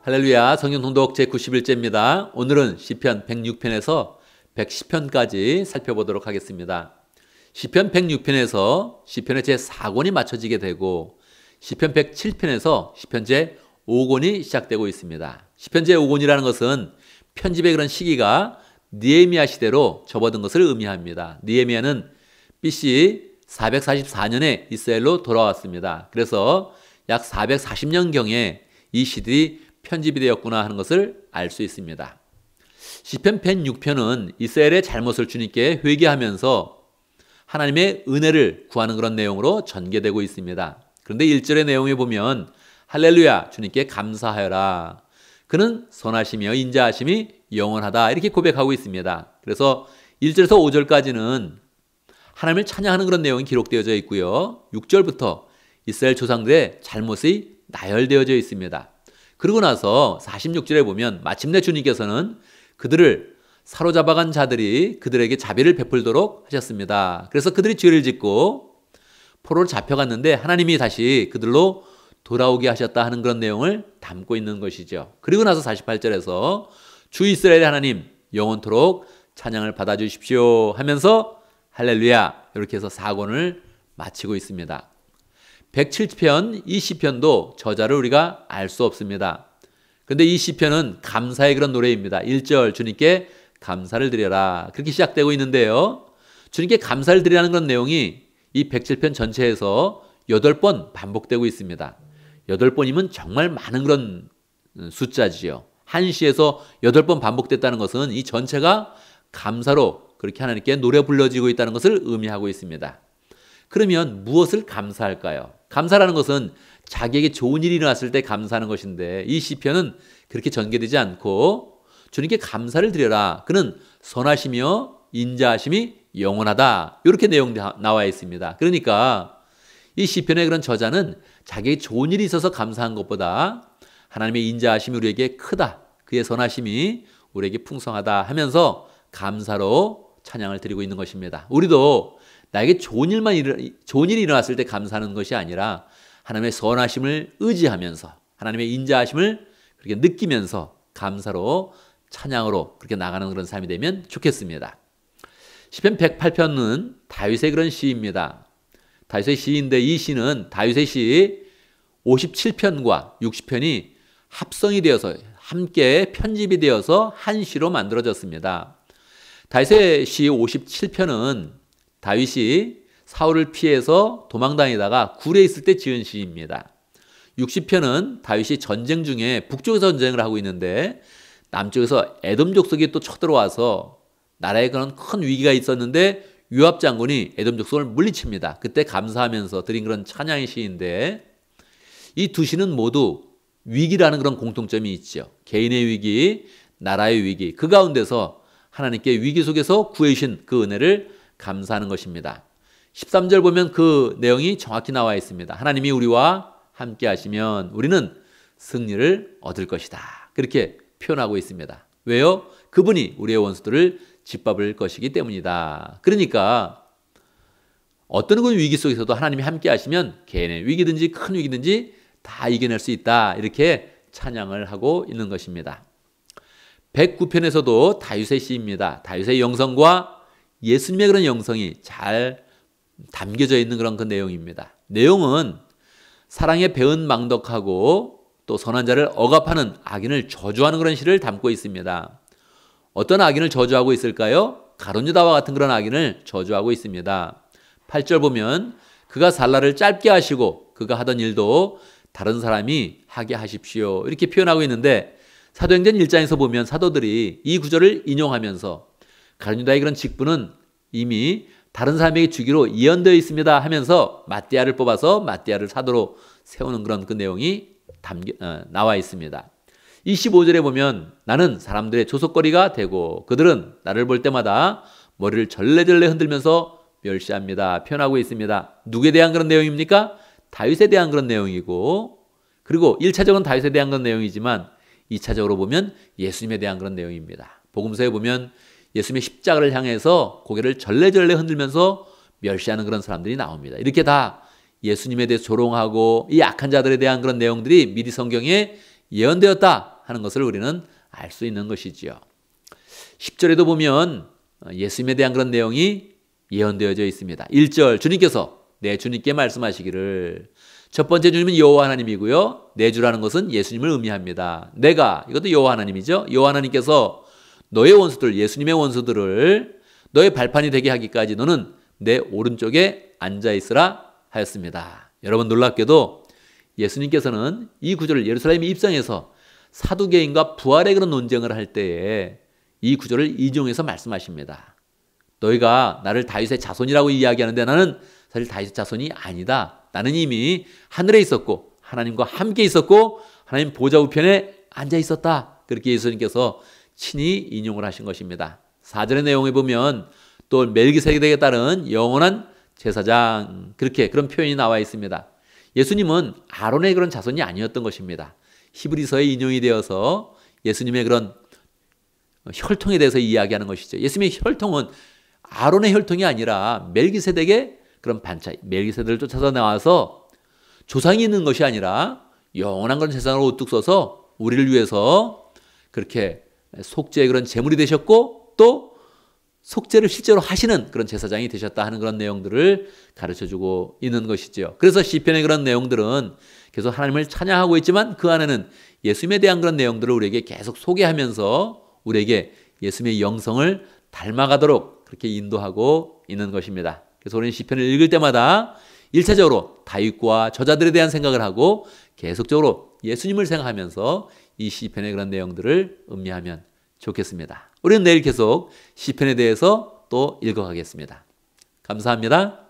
할렐루야. 성경 통독 제91제입니다. 오늘은 시편 106편에서 110편까지 살펴보도록 하겠습니다. 시편 106편에서 시편의 제4권이 맞춰지게 되고 시편 107편에서 시편 제5권이 시작되고 있습니다. 시편 제5권이라는 것은 편집의 그런 시기가 느헤미야 시대로 접어든 것을 의미합니다. 느헤미야는 BC 444년에 이스라엘로 돌아왔습니다. 그래서 약 440년경에 이 시들이 편집이 되었구나 하는 것을 알 수 있습니다. 시편 106편은 이스라엘의 잘못을 주님께 회개하면서 하나님의 은혜를 구하는 그런 내용으로 전개되고 있습니다. 그런데 1절의 내용에 보면 할렐루야 주님께 감사하여라. 그는 선하시며 인자하심이 영원하다 이렇게 고백하고 있습니다. 그래서 1절에서 5절까지는 하나님을 찬양하는 그런 내용이 기록되어져 있고요. 6절부터 이스라엘 조상들의 잘못이 나열되어져 있습니다. 그러고 나서 46절에 보면 마침내 주님께서는 그들을 사로잡아간 자들이 그들에게 자비를 베풀도록 하셨습니다. 그래서 그들이 죄를 짓고 포로로 잡혀갔는데 하나님이 다시 그들로 돌아오게 하셨다 하는 그런 내용을 담고 있는 것이죠. 그리고 나서 48절에서 주 이스라엘의 하나님 영원토록 찬양을 받아주십시오 하면서 할렐루야 이렇게 해서 4권을 마치고 있습니다. 107편, 이 시편도 저자를 우리가 알 수 없습니다. 그런데 이 시편은 감사의 그런 노래입니다. 1절 주님께 감사를 드려라 그렇게 시작되고 있는데요. 주님께 감사를 드리라는 그런 내용이 이 107편 전체에서 8번 반복되고 있습니다. 8번이면 정말 많은 그런 숫자지요. 한 시에서 8번 반복됐다는 것은 이 전체가 감사로 그렇게 하나님께 노래 불러지고 있다는 것을 의미하고 있습니다. 그러면 무엇을 감사할까요? 감사라는 것은 자기에게 좋은 일이 일어났을 때 감사하는 것인데 이 시편은 그렇게 전개되지 않고 주님께 감사를 드려라. 그는 선하시며 인자하심이 영원하다. 이렇게 내용 나와 있습니다. 그러니까 이 시편의 그런 저자는 자기에게 좋은 일이 있어서 감사한 것보다 하나님의 인자하심이 우리에게 크다. 그의 선하심이 우리에게 풍성하다 하면서 감사로 찬양을 드리고 있는 것입니다. 우리도 나에게 좋은 일이 일어났을 때 감사하는 것이 아니라 하나님의 선하심을 의지하면서 하나님의 인자하심을 그렇게 느끼면서 감사로 찬양으로 그렇게 나가는 그런 삶이 되면 좋겠습니다. 시편 108편은 다윗의 그런 시입니다. 다윗의 시인데 이 시는 다윗의 시 57편과 60편이 합성이 되어서 함께 편집이 되어서 한 시로 만들어졌습니다. 다윗의 시 57편은 다윗이 사울을 피해서 도망다니다가 굴에 있을 때 지은 시입니다. 60편은 다윗이 전쟁 중에 북쪽에서 전쟁을 하고 있는데 남쪽에서 에돔 족속이 또 쳐들어와서 나라에 그런 큰 위기가 있었는데 요압 장군이 에돔 족속을 물리칩니다. 그때 감사하면서 드린 그런 찬양의 시인데 이 두 시는 모두 위기라는 그런 공통점이 있죠. 개인의 위기, 나라의 위기, 그 가운데서 하나님께 위기 속에서 구해주신 그 은혜를 감사하는 것입니다. 13절 보면 그 내용이 정확히 나와 있습니다. 하나님이 우리와 함께 하시면 우리는 승리를 얻을 것이다. 그렇게 표현하고 있습니다. 왜요? 그분이 우리의 원수들을 짓밟을 것이기 때문이다. 그러니까 어떤 그 위기 속에서도 하나님이 함께 하시면 개인의 위기든지 큰 위기든지 다 이겨낼 수 있다. 이렇게 찬양을 하고 있는 것입니다. 109편에서도 다윗의 시입니다. 다윗의 영성과 예수님의 그런 영성이 잘 담겨져 있는 그런 그 내용입니다. 내용은 사랑에 배은 망덕하고 또 선한 자를 억압하는 악인을 저주하는 그런 시를 담고 있습니다. 어떤 악인을 저주하고 있을까요? 가룟 유다와 같은 그런 악인을 저주하고 있습니다. 8절 보면 그가 살날을 짧게 하시고 그가 하던 일도 다른 사람이 하게 하십시오. 이렇게 표현하고 있는데 사도행전 1장에서 보면 사도들이 이 구절을 인용하면서 가룟 유다의 그런 직분은 이미 다른 사람에게 주기로 예언되어 있습니다 하면서 mattia를 뽑아서 mattia를 사도로 세우는 그런 그 내용이 나와 있습니다. 25절에 보면 나는 사람들의 조속거리가 되고 그들은 나를 볼 때마다 머리를 절레절레 흔들면서 멸시합니다. 표현하고 있습니다. 누구에 대한 그런 내용입니까? 다윗에 대한 그런 내용이고 그리고 1차적으로는 다윗에 대한 그런 내용이지만 2차적으로 보면 예수님에 대한 그런 내용입니다. 복음서에 보면 예수님의 십자가를 향해서 고개를 절레절레 흔들면서 멸시하는 그런 사람들이 나옵니다. 이렇게 다 예수님에 대해서 조롱하고 이 악한 자들에 대한 그런 내용들이 미리 성경에 예언되었다. 하는 것을 우리는 알 수 있는 것이지요. 10절에도 보면 예수님에 대한 그런 내용이 예언되어져 있습니다. 1절 주님께서 내 주님께 말씀하시기를 첫 번째 주님은 여호와 하나님이고요. 내 주라는 것은 예수님을 의미합니다. 내가 이것도 여호와 하나님이죠. 여호와 하나님께서 너의 원수들 예수님의 원수들을 너의 발판이 되게 하기까지 너는 내 오른쪽에 앉아있으라 하였습니다. 여러분 놀랍게도 예수님께서는 이 구절을 예루살렘에 입성해서 사두개인과 부활의 그런 논쟁을 할 때에 이 구절을 인용해서 말씀하십니다. 너희가 나를 다윗의 자손이라고 이야기하는데 나는 사실 다윗의 자손이 아니다. 나는 이미 하늘에 있었고 하나님과 함께 있었고 하나님 보좌 우편에 앉아 있었다. 그렇게 예수님께서 친히 인용을 하신 것입니다. 4절의 내용에 보면 또 멜기세덱에 따른 영원한 제사장 그런 표현이 나와 있습니다. 예수님은 아론의 그런 자손이 아니었던 것입니다. 히브리서에 인용이 되어서 예수님의 그런 혈통에 대해서 이야기하는 것이죠. 예수님의 혈통은 아론의 혈통이 아니라 멜기세덱의 그런 반차, 멜기세덱을 쫓아서 나와서 조상이 있는 것이 아니라 영원한 그런 제사장으로 우뚝 서서 우리를 위해서 그렇게 속죄의 그런 제물이 되셨고 또 속죄를 실제로 하시는 그런 제사장이 되셨다 하는 그런 내용들을 가르쳐주고 있는 것이죠. 그래서 시편의 그런 내용들은 계속 하나님을 찬양하고 있지만 그 안에는 예수님에 대한 그런 내용들을 우리에게 계속 소개하면서 우리에게 예수님의 영성을 닮아가도록 그렇게 인도하고 있는 것입니다. 그래서 우리는 시편을 읽을 때마다 1차적으로 다윗과 저자들에 대한 생각을 하고 계속적으로 예수님을 생각하면서 이 시편의 그런 내용들을 음미하면 좋겠습니다. 우리는 내일 계속 시편에 대해서 또 읽어가겠습니다. 감사합니다.